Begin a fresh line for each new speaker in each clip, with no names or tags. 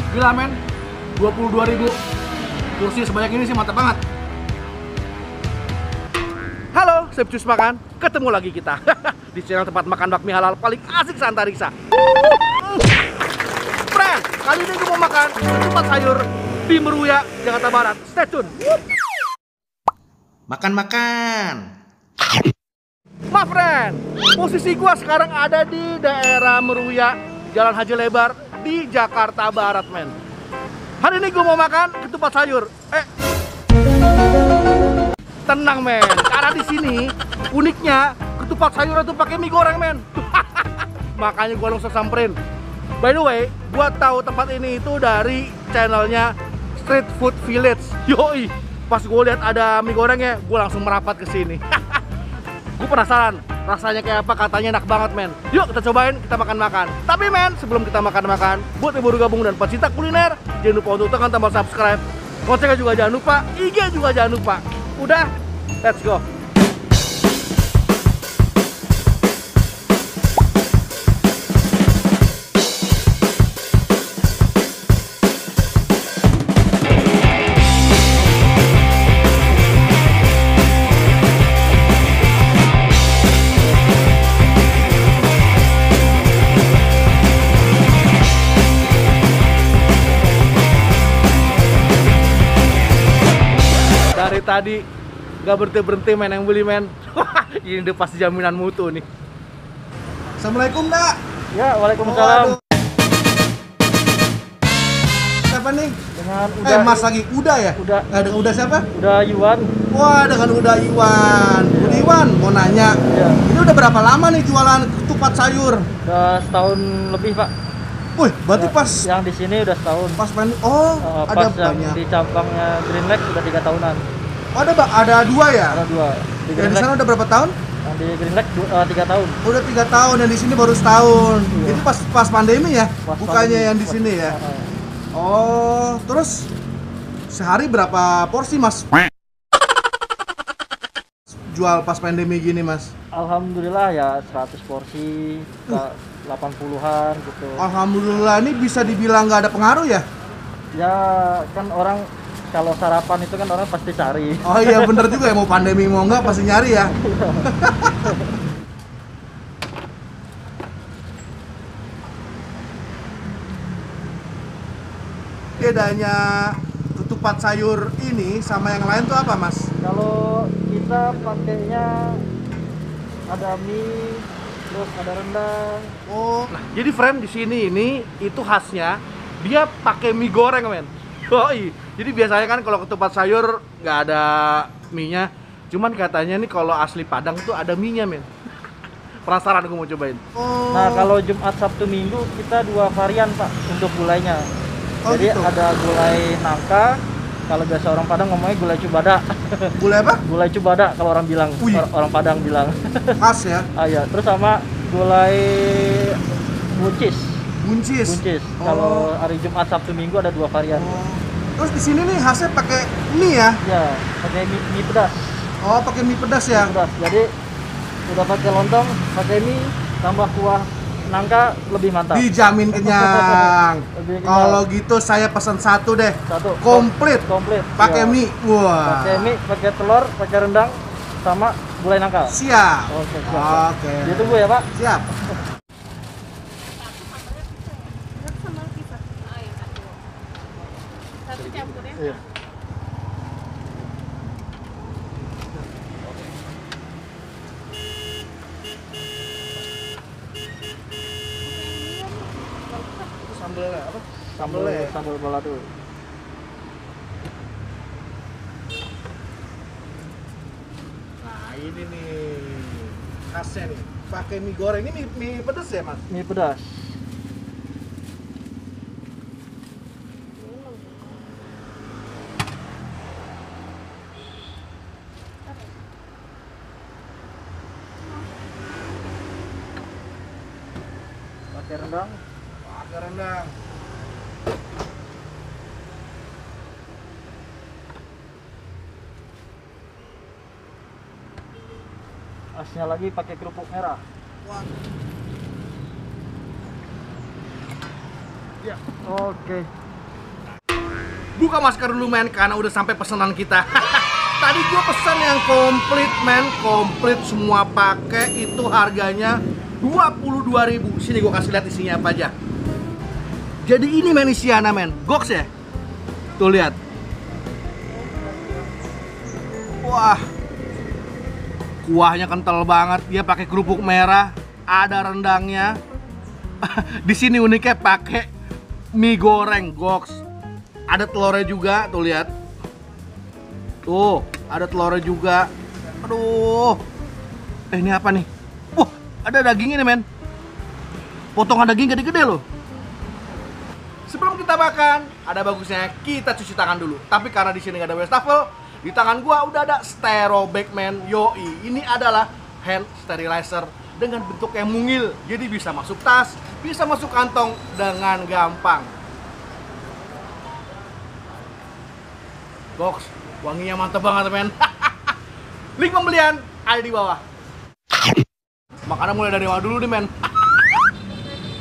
Gila men, 22.000. Kursi sebanyak ini sih mantap banget. Halo, saya Cus Makan. Ketemu lagi kita di channel tempat makan bakmi halal paling asik se-Antariksa. Friend, kali ini gue mau makan di tempat sayur di Meruya, Jakarta Barat. Stay tune.
Makan-makan.
My friend, posisi gua sekarang ada di daerah Meruya, Jalan Haji Lebar di Jakarta Barat, men. Hari ini gua mau makan ketupat sayur. Tenang, men. Karena di sini uniknya ketupat sayur itu pakai mie goreng, men. Makanya gua langsung samperin. By the way, gua tahu tempat ini itu dari channelnya Street Food Village. Yoi. Pas gue lihat ada mie gorengnya, gue langsung merapat ke sini. Gue penasaran rasanya kayak apa, katanya enak banget, men. Yuk kita cobain, kita makan-makan. Tapi men, sebelum kita makan-makan, buat yang baru gabung dan pecinta kuliner, jangan lupa untuk tekan tombol subscribe. Loncengnya juga jangan lupa, IG juga jangan lupa. Udah, let's go. Dari tadi nggak berhenti men yang beli, men. Ini udah pasti jaminan mutu nih.
Assalamualaikum, Dak.
Ya, waalaikumsalam.
Waduh. Siapa nih?
Dengan udah
Mas lagi Uda ya?
Uda.
Dengan Uda siapa?
udah Yuan.
Wah, dengan Uda Iwan. Uda Iwan, mau nanya.
Ya,
Ini udah berapa lama nih jualan ketupat sayur?
udah setahun lebih, Pak.
Wih, berarti pas
Yang di sini udah setahun.
ada
Pas yang
banyak.
di cabangnya Green Lake udah 3 tahunan.
Oh, ada dua ya?
Ada 2. Di
Yang
Green
di
Lake,
sana udah berapa tahun?
yang di Green Lake 3 tahun.
Udah 3 tahun, yang di sini baru setahun.
Iya.
Itu pas pandemi ya?
Pas
Bukannya
pandemi.
yang di sini ya?
Heeh.
Oh, terus sehari berapa porsi, Mas? Jual pas pandemi gini, Mas?
Alhamdulillah ya 100 porsi, 80-an gitu.
Alhamdulillah, ini bisa dibilang nggak ada pengaruh ya?
Ya kan orang kalau sarapan itu kan orang pasti cari.
Oh iya, bener juga ya, mau pandemi mau nggak pasti nyari ya. Bedanya ketupat sayur ini sama yang lain tuh apa, Mas?
Kalau kita pakainya ada mie, terus ada rendang.
Oh,
Nah, jadi friend di sini ini itu khasnya dia pakai mie goreng, men. Yoi. Jadi biasanya kan kalau ketupat sayur nggak ada mie-nya. Cuman katanya nih kalau asli Padang tuh ada mie-nya, men. Penasaran aku mau cobain.
oh.
Nah, kalau Jumat, Sabtu, Minggu kita 2 varian, Pak, untuk gulainya.
Oh,
Jadi
gitu.
ada gulai nangka, kalau biasa orang Padang ngomongnya gulai cubada.
Gulai apa?
Gulai cubada kalau orang bilang,
Wih.
orang Padang bilang.
Khas ya?
Ah ya, terus sama gulai buncis.
Buncis.
Buncis.
Oh.
Kalau hari Jumat, Sabtu, Minggu ada 2 varian.
Oh. Terus di sini nih khasnya pakai mie ya?
Ya, pakai mie pedas.
Oh, pakai mie pedas ya?
Mie pedas. Jadi udah pakai lontong, pakai mie, tambah kuah nangka lebih mantap.
Dijamin kenyang.
Lebih kenyang.
Kalau gitu saya pesan satu deh.
Satu.
Komplit.
Komplit.
Pakai
Ya.
mie. Wah.
Pakai mie, pakai telur, pakai rendang, sama gulai nangka.
Siap.
Oke, siap.
Oke.
Ditunggu ya, Pak.
Siap.
Sama kita. Oh iya, satu campur ya.
Iya.
Sambal apa?
Sambal balado.
Nah, ini nih khasnya nih. Pakai mie goreng. Ini mie pedas ya, Mas?
Mie pedas. Pakai rendang.
Pakai rendang.
Asnya lagi pakai kerupuk merah.
Wah.
Ya, oke. Buka masker dulu men, karena udah sampai pesanan kita. Tadi gua pesan yang komplit men, komplit semua pakai, itu harganya 22.000. Sini gua kasih lihat isinya apa aja. Jadi ini men isiannya men, goks ya. Tuh lihat. Wah. Kuahnya kental banget, dia pakai kerupuk merah, ada rendangnya. Di sini uniknya pakai mie goreng goks. Ada telurnya juga, tuh lihat. Tuh, ada telurnya juga. Aduh. Ini apa nih? Wah, ada dagingnya nih men. Potongan daging gede-gede loh. Sebelum kita makan, ada bagusnya kita cuci tangan dulu. Tapi karena di sini nggak ada wastafel, di tangan gua udah ada Sterobag men. Yoi, ini adalah hand sterilizer dengan bentuk yang mungil. Jadi bisa masuk tas, bisa masuk kantong dengan gampang. Goks, wanginya mantep banget men. Link pembelian ada di bawah. Makanan mulai dari mana dulu nih men?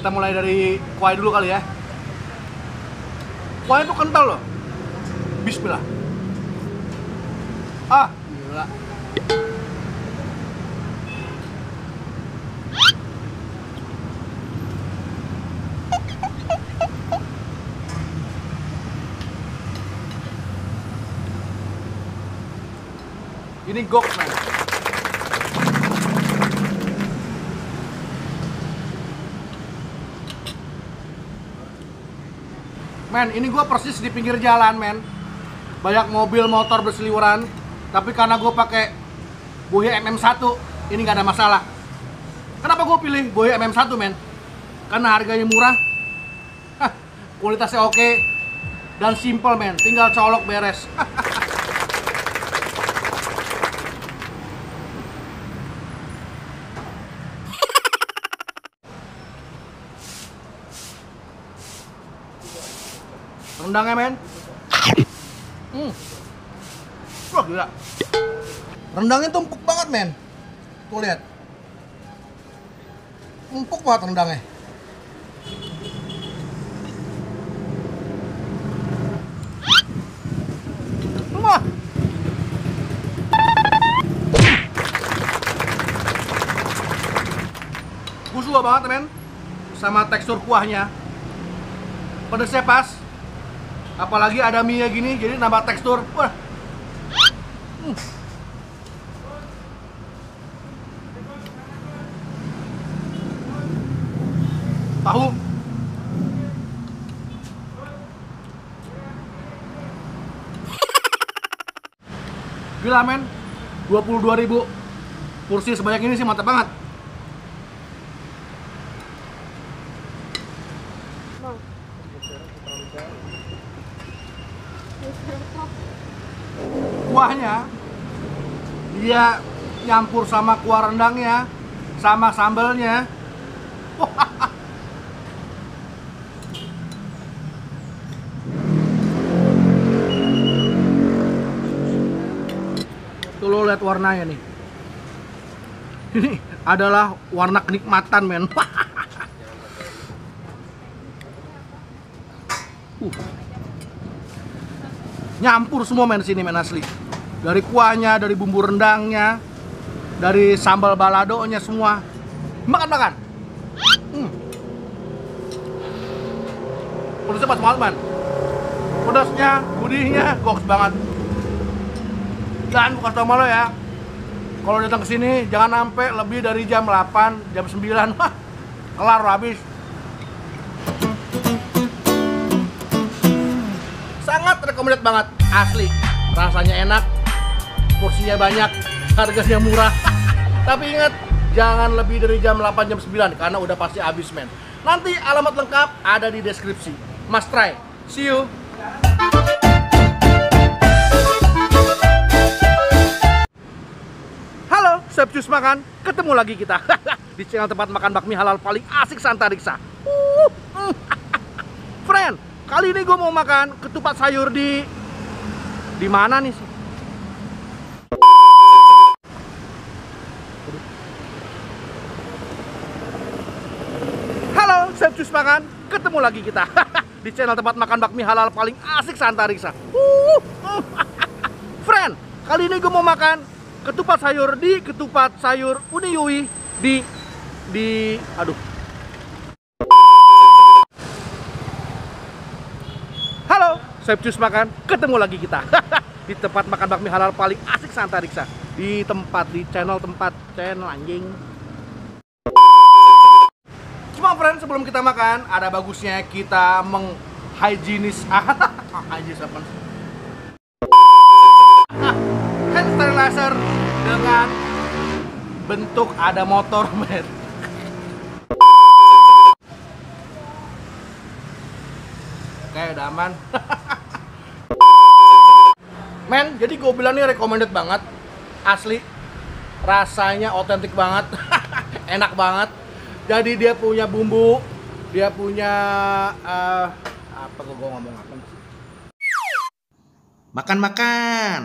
Kita mulai dari kuah dulu kali ya. Kuahnya tuh kental loh. Bismillah. Ah, gila. Ini gok men. Men, ini gua persis di pinggir jalan men. Banyak mobil motor berseliweran. Tapi karena gue pakai Boya MM1, ini nggak ada masalah. Kenapa gue pilih Boya MM1 men? Karena harganya murah, kualitasnya oke, dan simple men. Tinggal colok beres. Rendangnya men. Wah gila. Rendangnya tuh empuk banget men. Tuh lihat. Empuk banget rendangnya. Wah. Gue suka banget men. Sama tekstur kuahnya. Pedasnya pas. Apalagi ada mie gini, jadi nambah tekstur. Wah. Tahu. Gila men. 22.000. Porsi sebanyak ini sih mantap banget.
Bang.
Kuahnya dia nyampur sama kuah rendangnya, sama sambelnya. Tuh lo lihat warnanya nih. Ini adalah warna kenikmatan men. Nyampur semua men sini men asli. Dari kuahnya, dari bumbu rendangnya, dari sambal baladonya semua. Makan. Pedasnya pas banget man. Pedasnya, gurihnya, goks banget. Dan bukan sama lo ya. Kalau datang ke sini jangan sampai lebih dari jam 8, jam 9. Wah, kelar habis. Sangat recommended banget, asli. Rasanya enak, porsinya banyak, harganya murah. Tapi ingat, jangan lebih dari jam 8, jam 9 karena udah pasti habis men. Nanti alamat lengkap ada di deskripsi. Must try. See you. Halo, Chef Jus Makan. Ketemu lagi kita di channel tempat makan bakmi halal paling asik Santariksa. Friend, kali ini gue mau makan ketupat sayur di mana nih sih? Halo, Chef Jus Makan. Ketemu lagi kita di channel tempat makan bakmi halal paling asik Santariksa. Friend, kali ini gue mau makan ketupat sayur di Ketupat Sayur Uni Yui aduh. Halo, Chef Cus Makan, ketemu lagi kita di tempat makan bakmi halal paling asik Santariksa. Di channel anjing. Cuma friend, sebelum kita makan, ada bagusnya kita menghigienis higienis apa? Hand sterilizer dengan bentuk ada motor, men. Oke, udah aman. Men, jadi gue bilang nih recommended banget. Asli, rasanya otentik banget. Enak banget. Jadi dia punya bumbu, dia punya apa gue ngomong apa? Makan-makan.